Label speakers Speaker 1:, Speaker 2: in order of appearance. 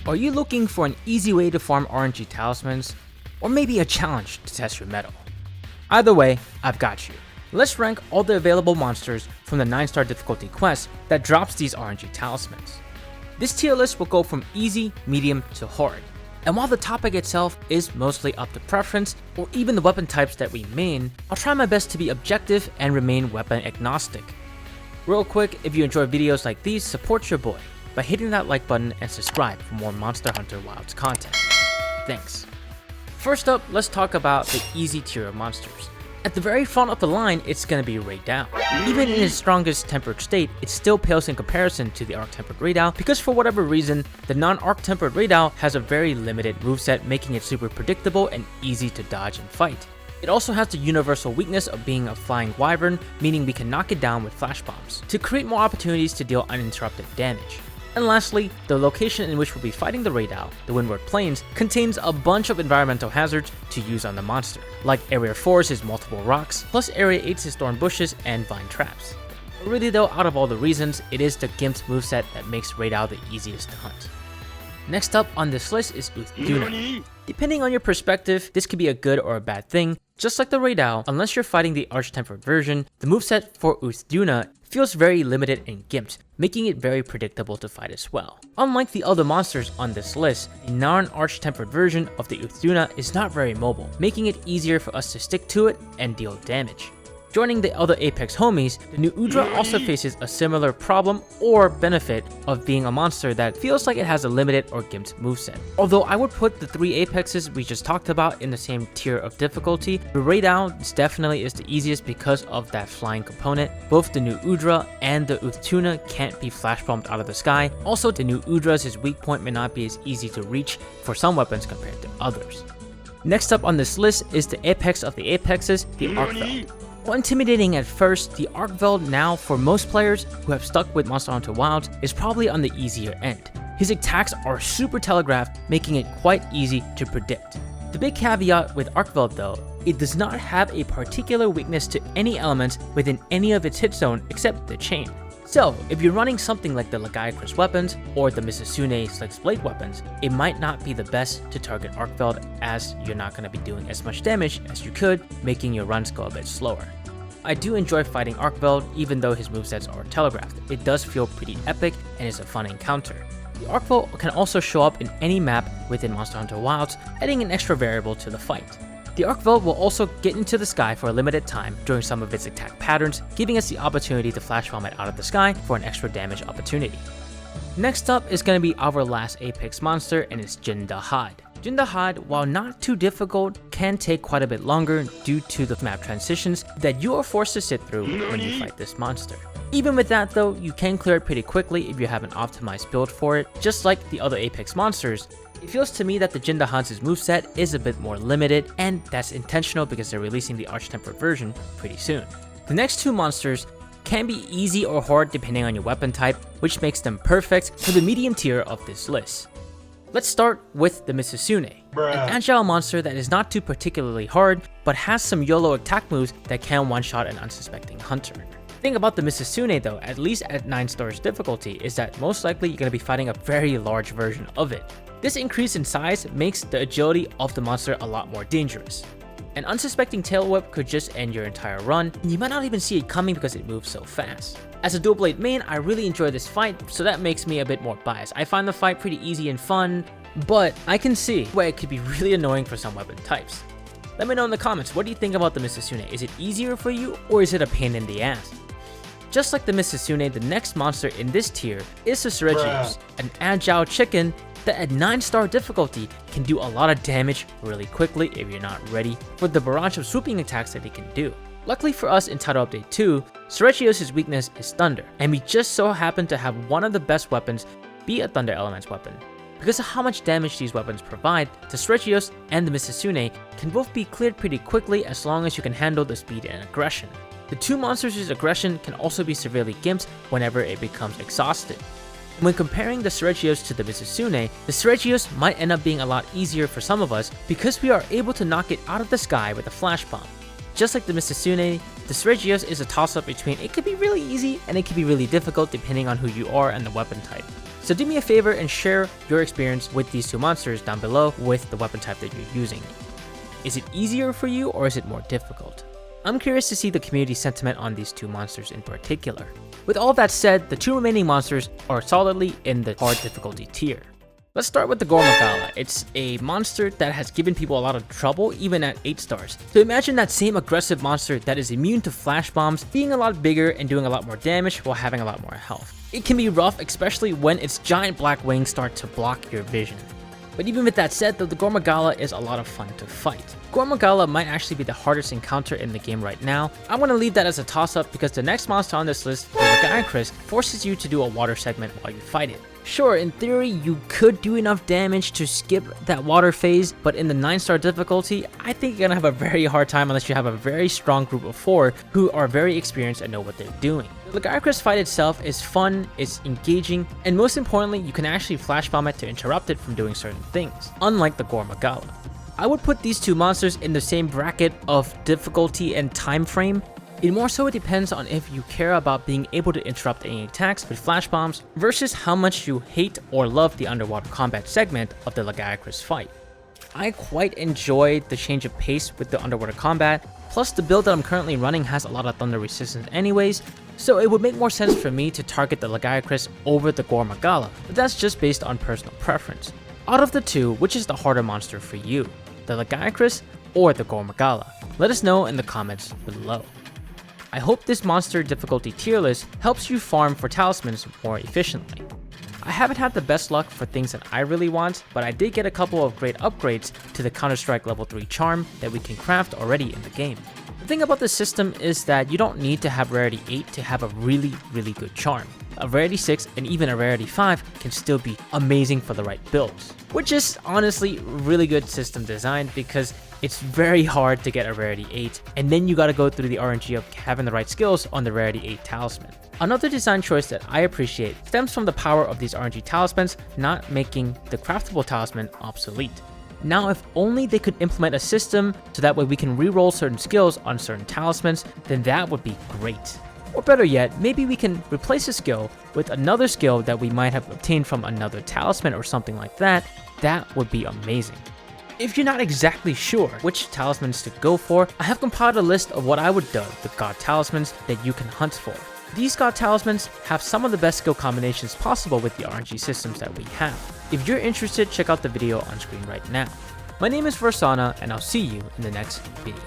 Speaker 1: Are you looking for an easy way to farm RNG talismans? Or maybe a challenge to test your mettle? Either way, I've got you. Let's rank all the available monsters from the 9-star difficulty quest that drops these RNG talismans. This tier list will go from easy, medium to hard. And while the topic itself is mostly up to preference, or even the weapon types that we main, I'll try my best to be objective and remain weapon agnostic. Real quick, if you enjoy videos like these, support your boy by hitting that like button and subscribe for more Monster Hunter Wilds content. Thanks. First up, let's talk about the easy tier of monsters. At the very front of the line, it's gonna be Raidao. Even in its strongest tempered state, it still pales in comparison to the arc-tempered Raidao because for whatever reason, the non-arc-tempered Raidao has a very limited moveset, making it super predictable and easy to dodge and fight. It also has the universal weakness of being a flying wyvern, meaning we can knock it down with flash bombs, to create more opportunities to deal uninterrupted damage. And lastly, the location in which we'll be fighting the Raidao, the Windward Plains, contains a bunch of environmental hazards to use on the monster, like Area 4's multiple rocks, plus Area 8's thorn bushes and vine traps. But really though, out of all the reasons, it is the Gimp's moveset that makes Raidao the easiest to hunt. Next up on this list is duna. Depending on your perspective, this could be a good or a bad thing. Just like the Raidao, unless you're fighting the arch-tempered version, the moveset for duna feels very limited and gimped, making it very predictable to fight as well. Unlike the other monsters on this list, the non-arch-tempered version of the duna is not very mobile, making it easier for us to stick to it and deal damage. Joining the other Apex homies, the new Udra also faces a similar problem or benefit of being a monster that feels like it has a limited or gimped moveset. Although I would put the 3 Apexes we just talked about in the same tier of difficulty, the Raidao definitely is the easiest because of that flying component. Both the new Udra and the duna can't be flash bombed out of the sky. Also, the new Udra's weak point may not be as easy to reach for some weapons compared to others. Next up on this list is the apex of the Apexes, the arkveld. While intimidating at first, the arkveld now, for most players who have stuck with Monster Hunter Wilds, is probably on the easier end. His attacks are super telegraphed, making it quite easy to predict. The big caveat with arkveld though, it does not have a particular weakness to any elements within any of its hit zone except the chain. So, if you're running something like the Lagiacrus weapons or the Misasune Slick's Blade weapons, it might not be the best to target arkveld as you're not going to be doing as much damage as you could, making your runs go a bit slower. I do enjoy fighting arkveld even though his movesets are telegraphed. It does feel pretty epic and is a fun encounter. The arkveld can also show up in any map within Monster Hunter Wilds, adding an extra variable to the fight. The arkveld will also get into the sky for a limited time during some of its attack patterns, giving us the opportunity to flash bomb it out of the sky for an extra damage opportunity. Next up is going to be our last Apex monster, and it's Jindahad. Jindahad, while not too difficult, can take quite a bit longer due to the map transitions that you are forced to sit through when you fight this monster. Even with that though, you can clear it pretty quickly if you have an optimized build for it. Just like the other Apex monsters, it feels to me that the Jindahad's moveset is a bit more limited, and that's intentional because they're releasing the arch-tempered version pretty soon. The next 2 monsters can be easy or hard depending on your weapon type, which makes them perfect for the medium tier of this list. Let's start with the Misasune, an agile monster that is not too particularly hard, but has some YOLO attack moves that can one-shot an unsuspecting hunter. The thing about the Misasune though, at least at 9 stars difficulty, is that most likely you're going to be fighting a very large version of it. This increase in size makes the agility of the monster a lot more dangerous. An unsuspecting tail whip could just end your entire run, and you might not even see it coming because it moves so fast. As a dual blade main, I really enjoy this fight, so that makes me a bit more biased. I find the fight pretty easy and fun, but I can see where it could be really annoying for some weapon types. Let me know in the comments, what do you think about the Misasune? Is it easier for you, or is it a pain in the ass? Just like the Misasune, the next monster in this tier is the ceratonoth, an agile chicken that at 9-star difficulty can do a lot of damage really quickly if you're not ready for the barrage of swooping attacks that it can do. Luckily for us in Title Update 2, ceratonoth's weakness is thunder, and we just so happen to have one of the best weapons be a thunder elements weapon. Because of how much damage these weapons provide, the ceratonoth and the Misasune can both be cleared pretty quickly as long as you can handle the speed and aggression. The 2 monsters' aggression can also be severely gimped whenever it becomes exhausted. When comparing the ceratonoth to the Misasune, the ceratonoth might end up being a lot easier for some of us because we are able to knock it out of the sky with a flash bomb. Just like the Misasune, the ceratonoth is a toss-up between it could be really easy and it could be really difficult depending on who you are and the weapon type. So do me a favor and share your experience with these two monsters down below with the weapon type that you're using. Is it easier for you or is it more difficult? I'm curious to see the community sentiment on these two monsters in particular. With all that said, the two remaining monsters are solidly in the hard difficulty tier. Let's start with the gore magala. It's a monster that has given people a lot of trouble even at 8 stars. So imagine that same aggressive monster that is immune to flash bombs being a lot bigger and doing a lot more damage while having a lot more health. It can be rough, especially when its giant black wings start to block your vision. But even with that said, though, the gore magala is a lot of fun to fight. Gore magala might actually be the hardest encounter in the game right now. I'm going to leave that as a toss-up because the next monster on this list, the quematrice, forces you to do a water segment while you fight it. Sure, in theory, you could do enough damage to skip that water phase, but in the 9-star difficulty, I think you're gonna have a very hard time unless you have a very strong group of 4 who are very experienced and know what they're doing. The arkveld fight itself is fun, it's engaging, and most importantly, you can actually flash bomb it to interrupt it from doing certain things, unlike the gore magala. I would put these two monsters in the same bracket of difficulty and time frame. It more so depends on if you care about being able to interrupt any attacks with flash bombs versus how much you hate or love the underwater combat segment of the arkveld fight. I quite enjoy the change of pace with the underwater combat, plus the build that I'm currently running has a lot of thunder resistance anyways, so it would make more sense for me to target the arkveld over the gore magala, but that's just based on personal preference. Out of the two, which is the harder monster for you, the arkveld or the gore magala? Let us know in the comments below. I hope this monster difficulty tier list helps you farm for talismans more efficiently. I haven't had the best luck for things that I really want, but I did get a couple of great upgrades to the Counter-Strike level 3 charm that we can craft already in the game. The thing about this system is that you don't need to have rarity 8 to have a really good charm. A rarity 6 and even a rarity 5 can still be amazing for the right builds, which is honestly really good system design because it's very hard to get a rarity 8 and then you gotta go through the RNG of having the right skills on the rarity 8 talisman. Another design choice that I appreciate stems from the power of these RNG talismans not making the craftable talisman obsolete. Now, if only they could implement a system so that way we can reroll certain skills on certain talismans, then that would be great. Or better yet, maybe we can replace a skill with another skill that we might have obtained from another talisman or something like that. That would be amazing. If you're not exactly sure which talismans to go for, I have compiled a list of what I would dub the god talismans that you can hunt for. These god talismans have some of the best skill combinations possible with the RNG systems that we have. If you're interested, check out the video on screen right now. My name is Versana, and I'll see you in the next video.